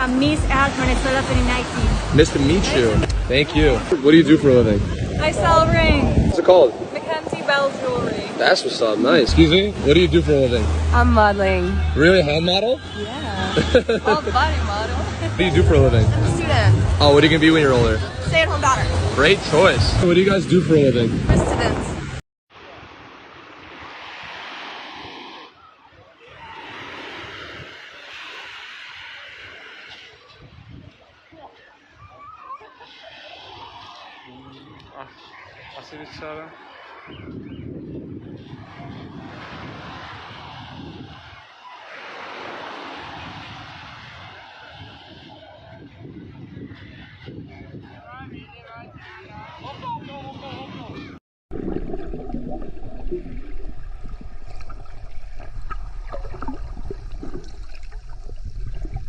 I'm Miss Art Venezuela 2019. Nice to meet you. Thank you. What do you do for a living? I sell rings. What's it called? Mackenzie Bell Jewelry. That's what's up. Nice. Excuse me? What do you do for a living? I'm modeling. Really? Hand model? Yeah. Well, body model. What do you do for a living? I'm a student. Oh, what are you gonna be when you're older? Stay-at-home daughter. Great choice. What do you guys do for a living? We're students. Así, Sara.